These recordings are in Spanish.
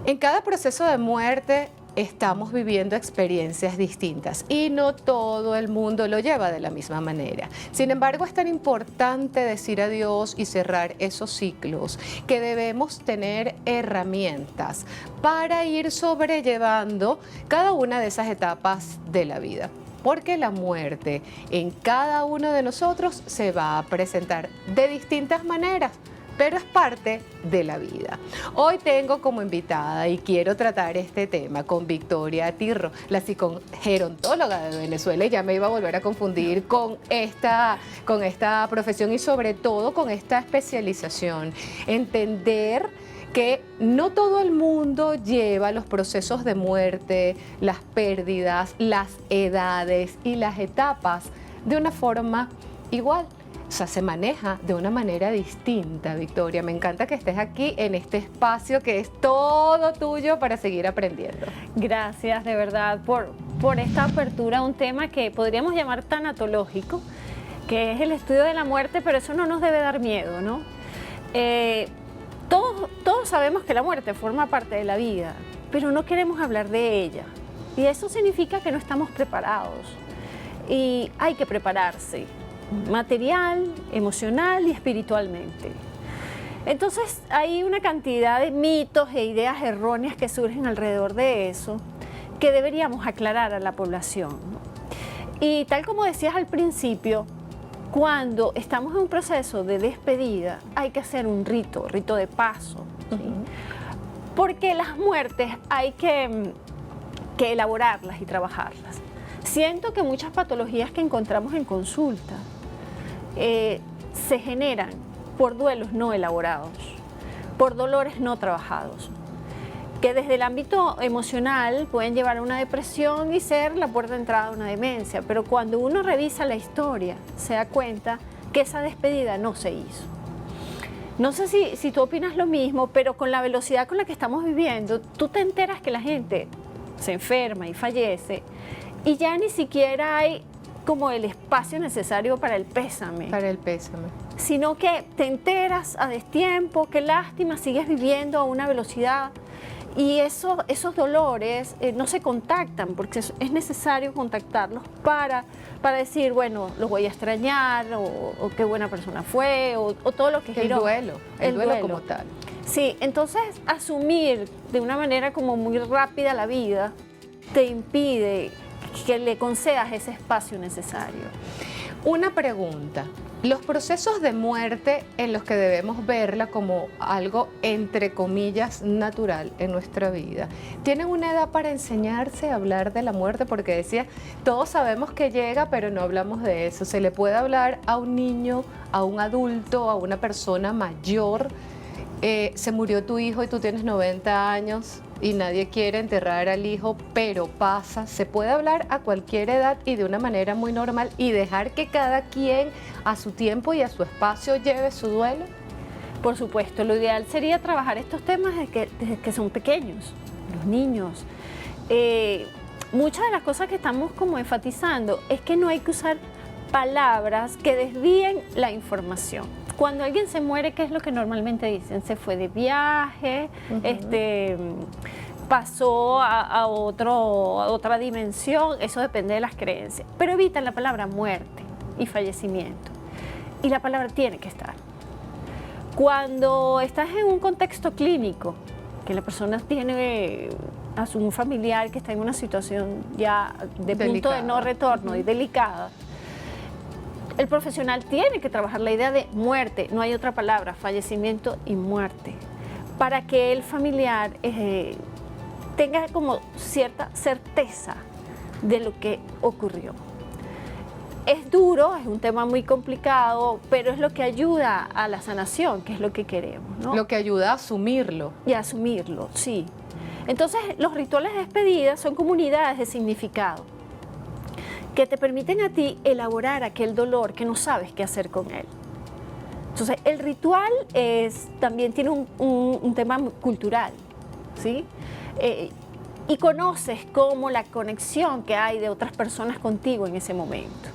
En cada proceso de muerte estamos viviendo experiencias distintas y no todo el mundo lo lleva de la misma manera. Sin embargo, es tan importante decir adiós y cerrar esos ciclos que debemos tener herramientas para ir sobrellevando cada una de esas etapas de la vida. Porque la muerte en cada uno de nosotros se va a presentar de distintas maneras, pero es parte de la vida. Hoy tengo como invitada y quiero tratar este tema con Victoria Tirro, la psicogerontóloga de Venezuela, y ya me iba a volver a confundir con esta profesión y sobre todo con esta especialización. Entender que no todo el mundo lleva los procesos de muerte, las pérdidas, las edades y las etapas de una forma igual. O sea, se maneja de una manera distinta, Victoria. Me encanta que estés aquí en este espacio que es todo tuyo para seguir aprendiendo. Gracias, de verdad, por esta apertura a un tema que podríamos llamar tanatológico, que es el estudio de la muerte, pero eso no nos debe dar miedo, ¿no? Todos sabemos que la muerte forma parte de la vida, pero no queremos hablar de ella. Y eso significa que no estamos preparados. Y hay que prepararse, material, emocional y espiritualmente. Entonces hay una cantidad de mitos e ideas erróneas que surgen alrededor de eso que deberíamos aclarar a la población, ¿no? Y tal como decías al principio, cuando estamos en un proceso de despedida hay que hacer un rito de paso, ¿sí? Porque las muertes hay que elaborarlas y trabajarlas. Siento que muchas patologías que encontramos en consulta se generan por duelos no elaborados, por dolores no trabajados, que desde el ámbito emocional pueden llevar a una depresión y ser la puerta de entrada a una demencia, pero cuando uno revisa la historia se da cuenta que esa despedida no se hizo. No sé si tú opinas lo mismo, pero con la velocidad con la que estamos viviendo, tú te enteras que la gente se enferma y fallece y ya ni siquiera hay como el espacio necesario para el pésame. Para el pésame. Sino que te enteras a destiempo, qué lástima, sigues viviendo a una velocidad y esos dolores no se contactan porque es necesario contactarlos para decir, bueno, los voy a extrañar o qué buena persona fue o todo lo que giró. El duelo como tal. Sí, entonces asumir de una manera como muy rápida la vida te impide que le concedas ese espacio necesario. Una pregunta. Los procesos de muerte en los que debemos verla como algo, entre comillas, natural en nuestra vida, ¿tienen una edad para enseñarse a hablar de la muerte? Porque decía, todos sabemos que llega, pero no hablamos de eso. ¿Se le puede hablar a un niño, a un adulto, a una persona mayor? Se murió tu hijo y tú tienes 90 años y nadie quiere enterrar al hijo, pero pasa. Se puede hablar a cualquier edad y de una manera muy normal y dejar que cada quien a su tiempo y a su espacio lleve su duelo. Por supuesto, lo ideal sería trabajar estos temas desde que son pequeños, los niños. Muchas de las cosas que estamos como enfatizando es que no hay que usar palabras que desvíen la información. Cuando alguien se muere, ¿qué es lo que normalmente dicen? Se fue de viaje, pasó a otra dimensión, eso depende de las creencias. Pero evitan la palabra muerte y fallecimiento. Y la palabra tiene que estar. Cuando estás en un contexto clínico, que la persona tiene a un familiar que está en una situación ya de punto de no retorno y delicada, el profesional tiene que trabajar la idea de muerte, no hay otra palabra, fallecimiento y muerte, para que el familiar tenga como cierta certeza de lo que ocurrió. Es duro, es un tema muy complicado, pero es lo que ayuda a la sanación, que es lo que queremos, ¿no? Lo que ayuda a asumirlo. Y a asumirlo, sí. Entonces, los rituales de despedida son comunidades de significado que te permiten a ti elaborar aquel dolor que no sabes qué hacer con él. Entonces, el ritual también tiene un tema cultural, ¿sí? Y conoces cómo la conexión que hay de otras personas contigo en ese momento.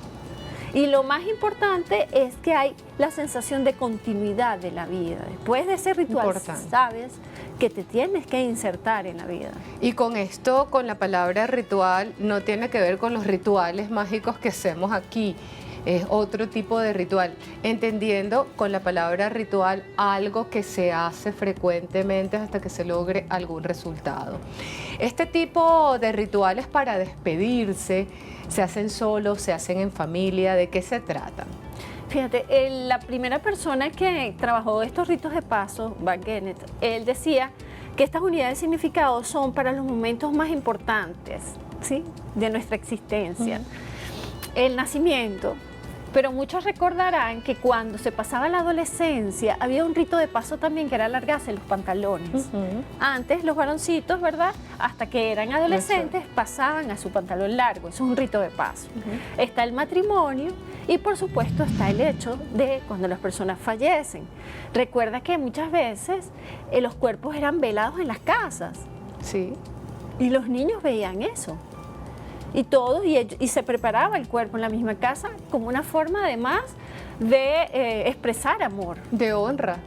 Y lo más importante es que hay la sensación de continuidad de la vida. Después de ese ritual, Importante. sabes que te tienes que insertar en la vida. Y con esto, con la palabra ritual, no tiene que ver con los rituales mágicos que hacemos aquí. Es otro tipo de ritual, entendiendo con la palabra ritual algo que se hace frecuentemente hasta que se logre algún resultado. Este tipo de rituales para despedirse se hacen solos, se hacen en familia. ¿De qué se tratan? Fíjate, la primera persona que trabajó estos ritos de paso, Van Gennep, él decía que estas unidades de significado son para los momentos más importantes, ¿sí?, de nuestra existencia. El nacimiento. Pero muchos recordarán que cuando se pasaba la adolescencia había un rito de paso también que era alargarse los pantalones. Antes los varoncitos, ¿verdad?, hasta que eran adolescentes pasaban a su pantalón largo. Eso es un rito de paso. Está el matrimonio y por supuesto está el hecho de cuando las personas fallecen. Recuerda que muchas veces los cuerpos eran velados en las casas. Sí. Y los niños veían eso. Y todos, y se preparaba el cuerpo en la misma casa como una forma además de expresar amor. De honra.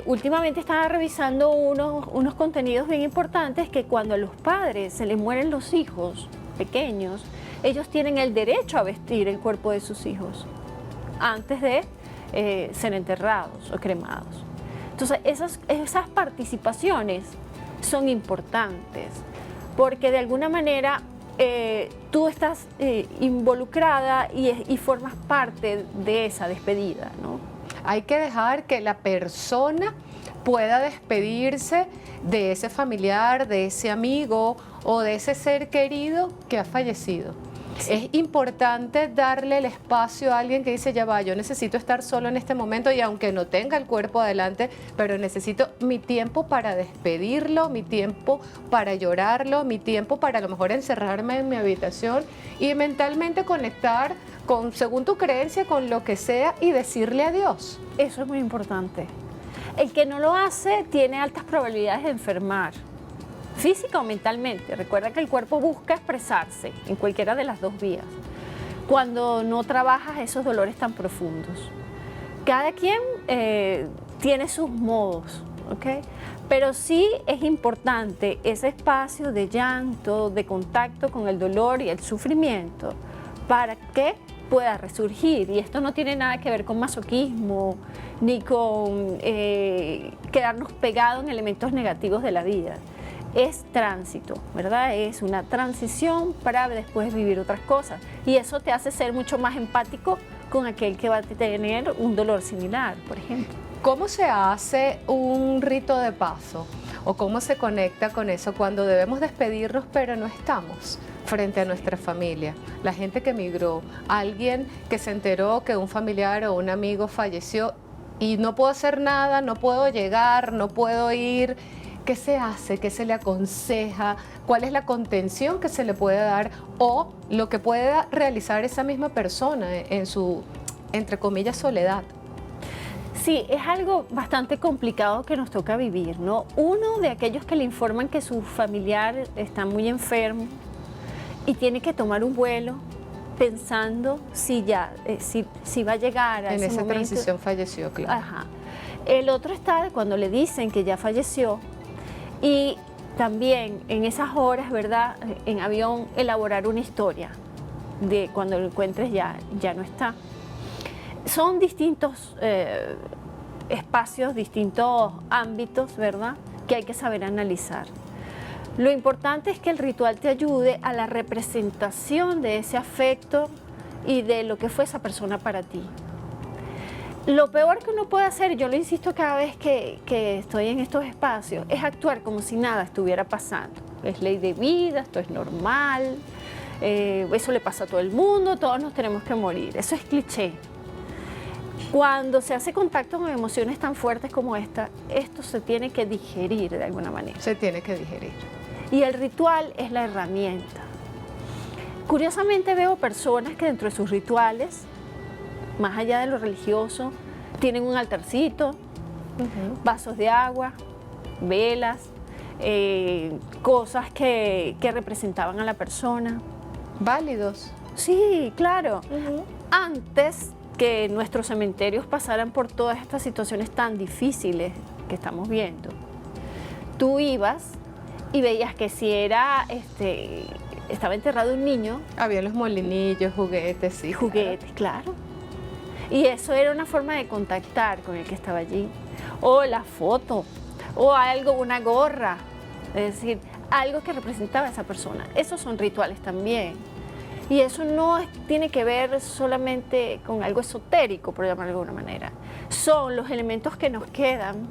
Últimamente estaba revisando unos contenidos bien importantes que cuando a los padres se les mueren los hijos pequeños, ellos tienen el derecho a vestir el cuerpo de sus hijos antes de ser enterrados o cremados. Entonces esas participaciones son importantes, porque de alguna manera tú estás involucrada y formas parte de esa despedida, ¿no? Hay que dejar que la persona pueda despedirse de ese familiar, de ese amigo o de ese ser querido que ha fallecido. Sí. Es importante darle el espacio a alguien que dice, ya va, yo necesito estar solo en este momento y aunque no tenga el cuerpo adelante, pero necesito mi tiempo para despedirlo, mi tiempo para llorarlo, mi tiempo para a lo mejor encerrarme en mi habitación y mentalmente conectar con, según tu creencia, con lo que sea y decirle adiós. Eso es muy importante. El que no lo hace tiene altas probabilidades de enfermar, física o mentalmente. Recuerda que el cuerpo busca expresarse en cualquiera de las dos vías cuando no trabajas esos dolores tan profundos. Cada quien tiene sus modos, ¿ok? Pero sí es importante ese espacio de llanto, de contacto con el dolor y el sufrimiento para que pueda resurgir. Y esto no tiene nada que ver con masoquismo ni con quedarnos pegados en elementos negativos de la vida. Es tránsito, ¿verdad? Es una transición para después vivir otras cosas. Y eso te hace ser mucho más empático con aquel que va a tener un dolor similar, por ejemplo. ¿Cómo se hace un rito de paso? ¿O cómo se conecta con eso cuando debemos despedirnos pero no estamos frente a nuestra familia? La gente que emigró, alguien que se enteró que un familiar o un amigo falleció y no puedo hacer nada, no puedo llegar, no puedo ir. ¿Qué se hace? ¿Qué se le aconseja? ¿Cuál es la contención que se le puede dar? O lo que pueda realizar esa misma persona en su, entre comillas, soledad. Sí, es algo bastante complicado que nos toca vivir, ¿no? Uno de aquellos que le informan que su familiar está muy enfermo y tiene que tomar un vuelo pensando si va a llegar a ese momento. En esa transición falleció, claro. Ajá. El otro está de cuando le dicen que ya falleció y también en esas horas, ¿verdad?, en avión, elaborar una historia de cuando lo encuentres ya no está. Son distintos espacios, distintos ámbitos, ¿verdad?, que hay que saber analizar. Lo importante es que el ritual te ayude a la representación de ese afecto y de lo que fue esa persona para ti. Lo peor que uno puede hacer, yo lo insisto cada vez que estoy en estos espacios, es actuar como si nada estuviera pasando. Es ley de vida, esto es normal, eso le pasa a todo el mundo, todos nos tenemos que morir. Eso es cliché. Cuando se hace contacto con emociones tan fuertes como esta, esto se tiene que digerir de alguna manera. Se tiene que digerir. Y el ritual es la herramienta. Curiosamente veo personas que dentro de sus rituales, más allá de lo religioso, tienen un altarcito, vasos de agua, velas, cosas que representaban a la persona. Válidos. Sí, claro. Antes que nuestros cementerios pasaran por todas estas situaciones tan difíciles que estamos viendo, tú ibas y veías que si era, estaba enterrado un niño. Había los molinillos, juguetes, sí. Juguetes, claro. Y eso era una forma de contactar con el que estaba allí. O la foto, o algo, una gorra. Es decir, algo que representaba a esa persona. Esos son rituales también. Y eso no tiene que ver solamente con algo esotérico, por llamarlo de alguna manera. Son los elementos que nos quedan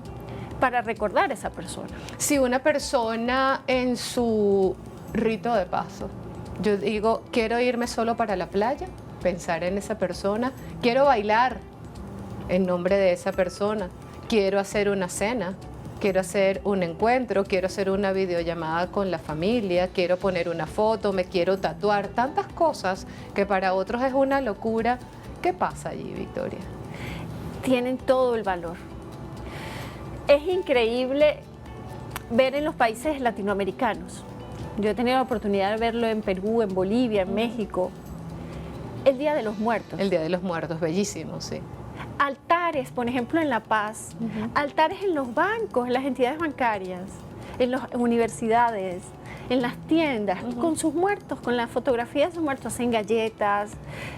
para recordar a esa persona. Si una persona en su rito de paso, yo digo, quiero irme solo para la playa, pensar en esa persona, quiero bailar en nombre de esa persona, quiero hacer una cena, quiero hacer un encuentro, quiero hacer una videollamada con la familia, quiero poner una foto, me quiero tatuar, tantas cosas que para otros es una locura. ¿Qué pasa allí, Victoria? Tienen todo el valor. Es increíble ver en los países latinoamericanos. Yo he tenido la oportunidad de verlo en Perú, en Bolivia, en México. El Día de los Muertos. El Día de los Muertos, bellísimo, sí. Altares, por ejemplo, en La Paz. Altares en los bancos, en las entidades bancarias, en las universidades, en las tiendas, con sus muertos, con la fotografía de sus muertos, hacen galletas.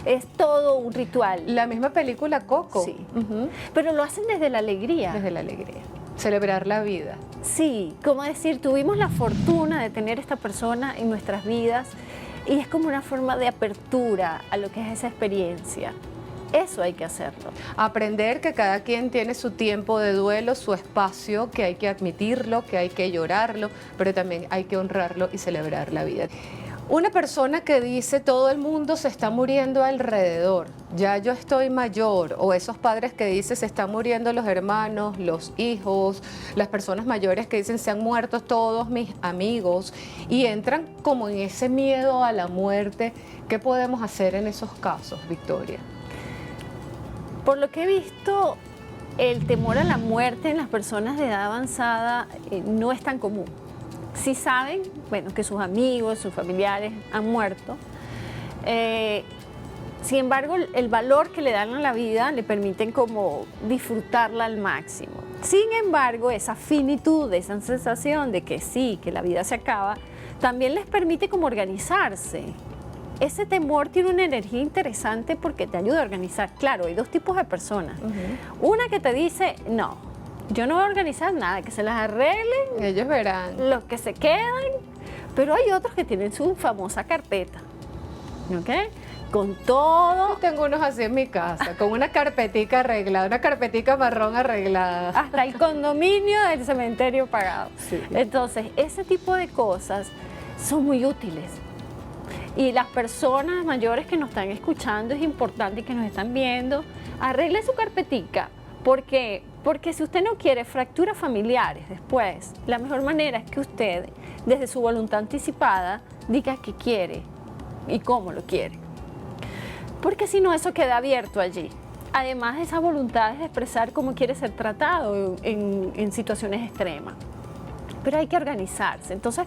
Es todo un ritual. La misma película Coco. Sí. Pero lo hacen desde la alegría. Desde la alegría. Celebrar la vida. Sí, como decir, tuvimos la fortuna de tener esta persona en nuestras vidas y es como una forma de apertura a lo que es esa experiencia. Eso hay que hacerlo. Aprender que cada quien tiene su tiempo de duelo, su espacio, que hay que admitirlo, que hay que llorarlo, pero también hay que honrarlo y celebrar la vida. Una persona que dice todo el mundo se está muriendo alrededor, ya yo estoy mayor, o esos padres que dicen se están muriendo los hermanos, los hijos, las personas mayores que dicen se han muerto todos mis amigos y entran como en ese miedo a la muerte. ¿Qué podemos hacer en esos casos, Victoria? Por lo que he visto, el temor a la muerte en las personas de edad avanzada no es tan común. Sí saben, bueno, que sus amigos, sus familiares han muerto. Sin embargo, el valor que le dan a la vida le permiten como disfrutarla al máximo. Sin embargo, esa finitud, esa sensación de que sí, que la vida se acaba, también les permite como organizarse. Ese temor tiene una energía interesante porque te ayuda a organizar. Claro, hay dos tipos de personas. Una que te dice, no, yo no voy a organizar nada, que se las arreglen. Ellos verán. Los que se quedan. Pero hay otros que tienen su famosa carpeta, ¿ok? Con todo. Yo tengo unos así en mi casa, con una carpetica arreglada, una carpetica marrón arreglada. Hasta el condominio del cementerio pagado. Sí. Entonces, ese tipo de cosas son muy útiles. Y las personas mayores que nos están escuchando, es importante que nos están viendo, arregle su carpetica. ¿Por qué? Porque si usted no quiere fracturas familiares después, la mejor manera es que usted, desde su voluntad anticipada, diga qué quiere y cómo lo quiere. Porque si no, eso queda abierto allí. Además de esa voluntad de expresar cómo quiere ser tratado en situaciones extremas. Pero hay que organizarse. Entonces,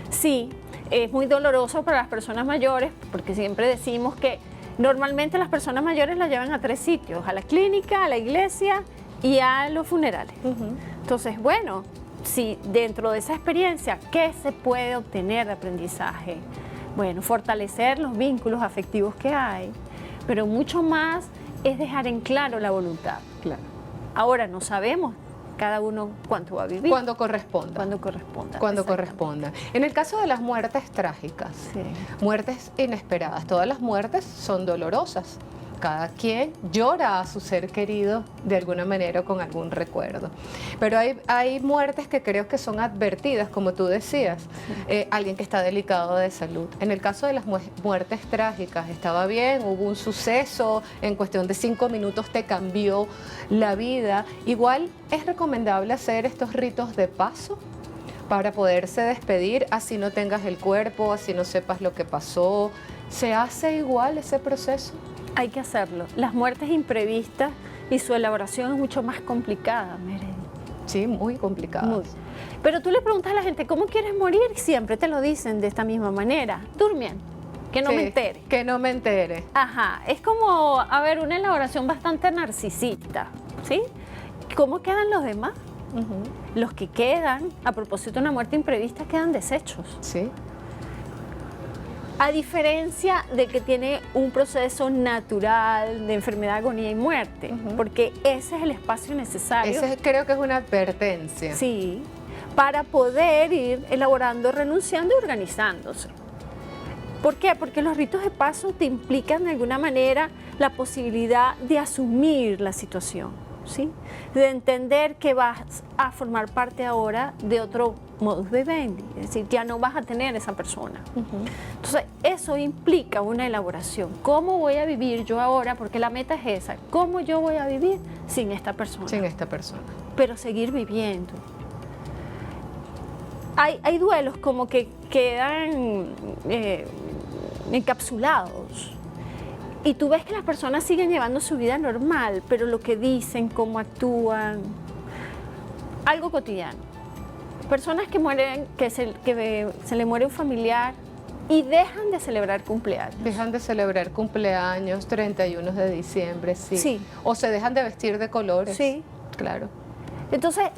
sí, es muy doloroso para las personas mayores, porque siempre decimos que normalmente las personas mayores las llevan a 3 sitios, a la clínica, a la iglesia y a los funerales. Entonces, bueno, si dentro de esa experiencia, ¿qué se puede obtener de aprendizaje? Bueno, fortalecer los vínculos afectivos que hay, pero mucho más es dejar en claro la voluntad. Claro. Ahora, no sabemos cada uno cuánto va a vivir. Cuando corresponda. Cuando corresponda. Cuando corresponda. En el caso de las muertes trágicas, Sí. muertes inesperadas, todas las muertes son dolorosas. Cada quien llora a su ser querido de alguna manera o con algún recuerdo. Pero hay muertes que creo que son advertidas, como tú decías, alguien que está delicado de salud. En el caso de las muertes trágicas, estaba bien, hubo un suceso, en cuestión de 5 minutos te cambió la vida. Igual es recomendable hacer estos ritos de paso para poderse despedir, así no tengas el cuerpo, así no sepas lo que pasó. ¿Se hace igual ese proceso? Hay que hacerlo. Las muertes imprevistas y su elaboración es mucho más complicada, Meredith. Sí, muy complicado. Pero tú le preguntas a la gente, ¿cómo quieres morir? Siempre te lo dicen de esta misma manera, durmiendo. ¿Ok? que no Sí, me entere. Que no me entere. Ajá, es como, a ver, una elaboración bastante narcisista, ¿sí? ¿Cómo quedan los demás? Ujú. Los que quedan, a propósito de una muerte imprevista, quedan deshechos. Sí. A diferencia de que tiene un proceso natural de enfermedad, agonía y muerte, porque ese es el espacio necesario. Ese creo que es una advertencia. Sí, para poder ir elaborando, renunciando y organizándose. ¿Por qué? Porque los ritos de paso te implican de alguna manera la posibilidad de asumir la situación, ¿sí? De entender que vas a formar parte ahora de otro modus vivendi, es decir, ya no vas a tener esa persona. Entonces, eso implica una elaboración. ¿Cómo voy a vivir yo ahora? Porque la meta es esa. ¿Cómo yo voy a vivir sin esta persona? Sin esta persona. Pero seguir viviendo. Hay duelos como que quedan encapsulados y tú ves que las personas siguen llevando su vida normal, pero lo que dicen, cómo actúan, algo cotidiano. Personas que mueren, que se le muere un familiar y dejan de celebrar cumpleaños. Dejan de celebrar cumpleaños, 31 de diciembre, sí. Sí. O se dejan de vestir de colores. Sí. Claro. Entonces,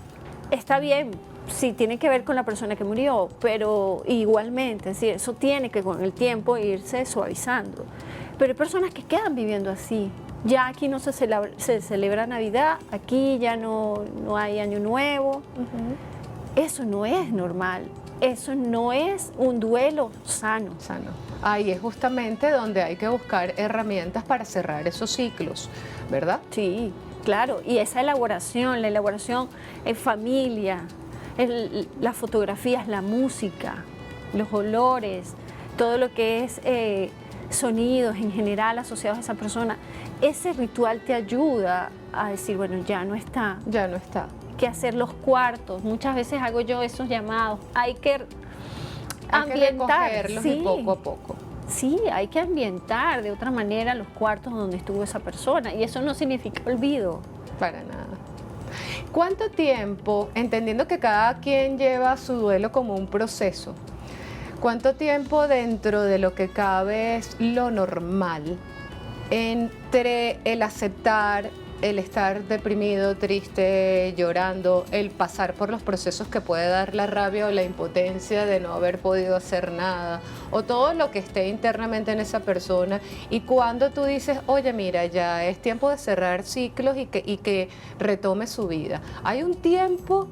está bien, sí, tiene que ver con la persona que murió, pero igualmente, sí, eso tiene que con el tiempo irse suavizando. Pero hay personas que quedan viviendo así. Ya aquí no se celebra Navidad, aquí ya no hay Año Nuevo. Eso no es normal, eso no es un duelo sano. Ahí es justamente donde hay que buscar herramientas para cerrar esos ciclos, ¿verdad? Sí, claro, y esa elaboración, la elaboración en familia, las fotografías, la música, los olores, todo lo que es sonidos en general asociados a esa persona, ese ritual te ayuda a decir, bueno, ya no está. Ya no está. Que hacer los cuartos, muchas veces hago yo esos llamados, hay que ambientar, recogerlos sí, poco a poco. Sí, hay que ambientar de otra manera los cuartos donde estuvo esa persona y eso no significa olvido. Para nada. ¿Cuánto tiempo, entendiendo que cada quien lleva su duelo como un proceso, cuánto tiempo dentro de lo que cabe es lo normal entre el aceptar, el estar deprimido, triste, llorando, el pasar por los procesos que puede dar la rabia o la impotencia de no haber podido hacer nada, o todo lo que esté internamente en esa persona, y cuando tú dices, oye, mira, ya es tiempo de cerrar ciclos y que retome su vida? ¿Hay un tiempo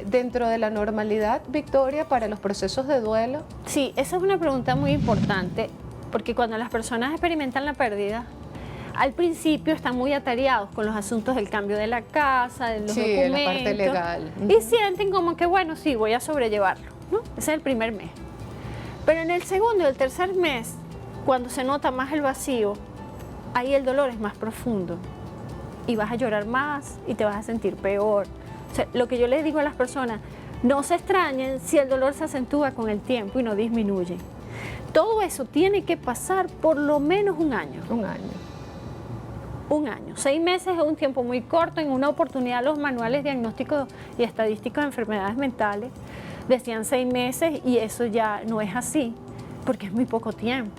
dentro de la normalidad, Victoria, para los procesos de duelo? Sí, esa es una pregunta muy importante, porque cuando las personas experimentan la pérdida, al principio están muy atareados con los asuntos del cambio de la casa, de los documentos. La parte legal. Y sienten como que, bueno, sí, voy a sobrellevarlo, ¿no? Ese es el primer mes. Pero en el segundo y el tercer mes, cuando se nota más el vacío, ahí el dolor es más profundo. Y vas a llorar más y te vas a sentir peor. O sea, lo que yo les digo a las personas, no se extrañen si el dolor se acentúa con el tiempo y no disminuye. Todo eso tiene que pasar por lo menos un año. Un año. Un año. 6 meses es un tiempo muy corto. En una oportunidad los manuales diagnósticos y estadísticos de enfermedades mentales decían 6 meses y eso ya no es así, porque es muy poco tiempo.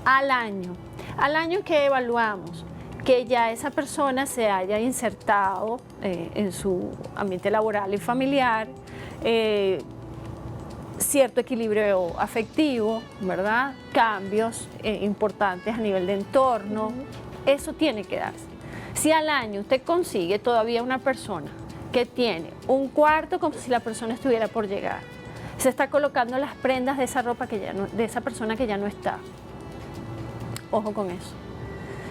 Al año que evaluamos que ya esa persona se haya insertado en su ambiente laboral y familiar, cierto equilibrio afectivo, ¿verdad? Cambios importantes a nivel de entorno. Eso tiene que darse. Si al año usted consigue todavía una persona que tiene un cuarto como si la persona estuviera por llegar, se está colocando las prendas de esa ropa que ya no, de esa persona que ya no está. Ojo con eso.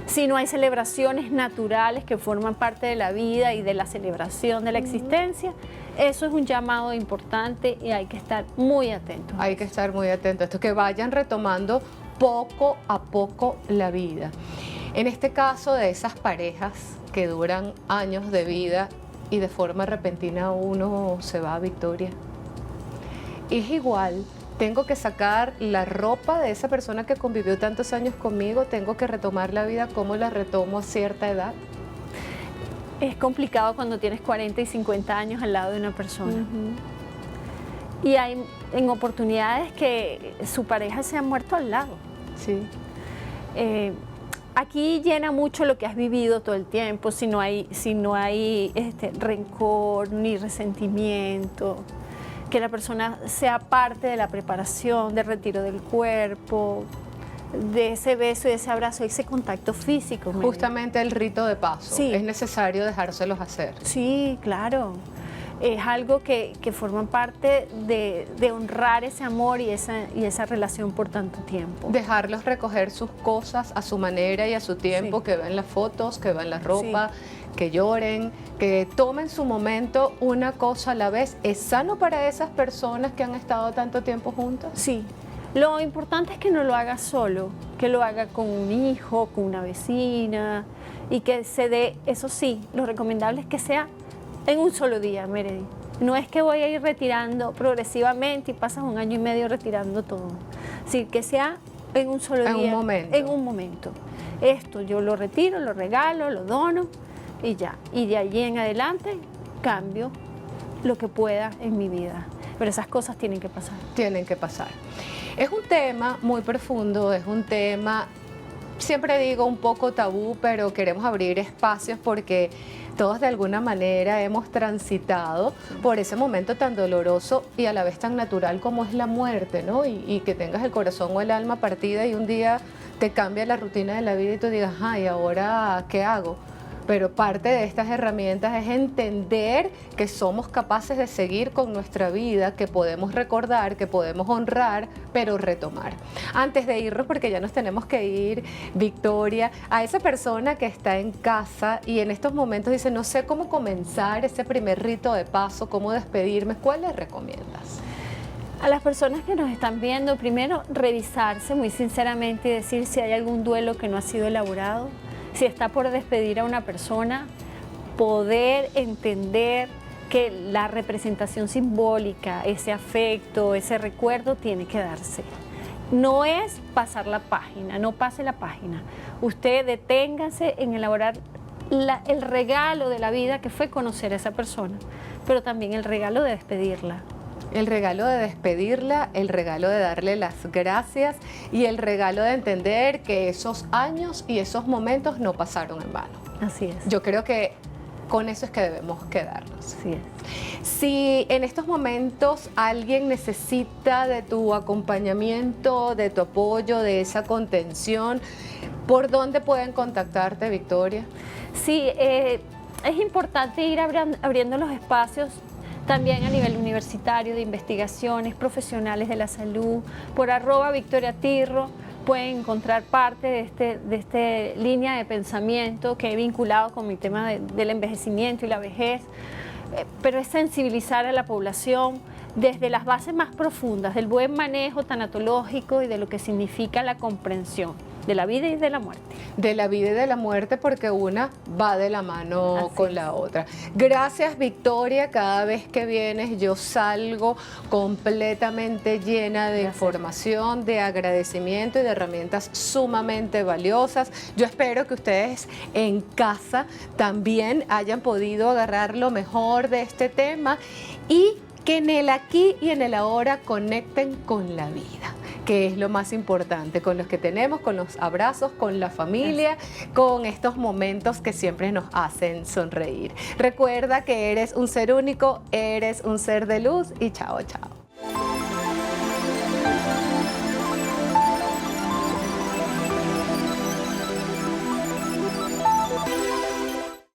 Si no hay celebraciones naturales que forman parte de la vida y de la celebración de la existencia, eso es un llamado importante y hay que estar muy atentos. Hay que estar muy atentos a esto, que vayan retomando poco a poco la vida. En este caso de esas parejas que duran años de vida y de forma repentina uno se va, Victoria, es igual, tengo que sacar la ropa de esa persona que convivió tantos años conmigo, tengo que retomar la vida, ¿cómo la retomo a cierta edad? Es complicado cuando tienes 40 y 50 años al lado de una persona. Y hay en oportunidades que su pareja se ha muerto al lado. Sí. Aquí llena mucho lo que has vivido todo el tiempo, si no hay rencor ni resentimiento, que la persona sea parte de la preparación, del retiro del cuerpo, de ese beso y ese abrazo, ese contacto físico. Justamente el rito de paso, sí. Es necesario dejárselos hacer. Sí, claro. Es algo que forma parte de honrar ese amor y esa relación por tanto tiempo. Dejarlos recoger sus cosas a su manera y a su tiempo, sí. Que vean las fotos, que vean la ropa, sí. Que lloren, que tomen su momento una cosa a la vez. ¿Es sano para esas personas que han estado tanto tiempo juntas? Sí. Lo importante es que no lo haga solo, que lo haga con un hijo, con una vecina y que se dé, eso sí, lo recomendable es que sea en un solo día, Meredith. No es que voy a ir retirando progresivamente y pasas 1 año y medio retirando todo. Sí, que sea en un solo día. En un momento. En un momento. Esto yo lo retiro, lo regalo, lo dono y ya. Y de allí en adelante cambio lo que pueda en mi vida. Pero esas cosas tienen que pasar. Tienen que pasar. Es un tema muy profundo, es un tema, siempre digo, un poco tabú, pero queremos abrir espacios porque todos de alguna manera hemos transitado por ese momento tan doloroso y a la vez tan natural como es la muerte, ¿no? Y que tengas el corazón o el alma partida y un día te cambia la rutina de la vida y tú digas, ay, ¿ahora qué hago? Pero parte de estas herramientas es entender que somos capaces de seguir con nuestra vida, que podemos recordar, que podemos honrar, pero retomar. Antes de irnos, porque ya nos tenemos que ir, Victoria, a esa persona que está en casa y en estos momentos dice, no sé cómo comenzar ese primer rito de paso, cómo despedirme, ¿cuál le recomiendas? A las personas que nos están viendo, primero revisarse muy sinceramente y decir si hay algún duelo que no ha sido elaborado. Si está por despedir a una persona, poder entender que la representación simbólica, ese afecto, ese recuerdo tiene que darse. No es pasar la página, no pase la página. Usted deténgase en elaborar el regalo de la vida que fue conocer a esa persona, pero también el regalo de despedirla. El regalo de despedirla, el regalo de darle las gracias y el regalo de entender que esos años y esos momentos no pasaron en vano. Así es. Yo creo que con eso es que debemos quedarnos. Así es. Si en estos momentos alguien necesita de tu acompañamiento, de tu apoyo, de esa contención, ¿por dónde pueden contactarte, Victoria? Sí, es importante ir abriendo los espacios también a nivel universitario, de investigaciones, profesionales de la salud, por @VictoriaTirro pueden encontrar parte de esta línea de pensamiento que he vinculado con mi tema del envejecimiento y la vejez, pero es sensibilizar a la población desde las bases más profundas del buen manejo tanatológico y de lo que significa la comprensión de la vida y de la muerte. De la vida y de la muerte, porque una va de la mano con la otra. Gracias, Victoria. Cada vez que vienes yo salgo completamente llena de información, de agradecimiento y de herramientas sumamente valiosas. Yo espero que ustedes en casa también hayan podido agarrar lo mejor de este tema y que en el aquí y en el ahora conecten con la vida, que es lo más importante, con los que tenemos, con los abrazos, con la familia, con estos momentos que siempre nos hacen sonreír. Recuerda que eres un ser único, eres un ser de luz y chao, chao.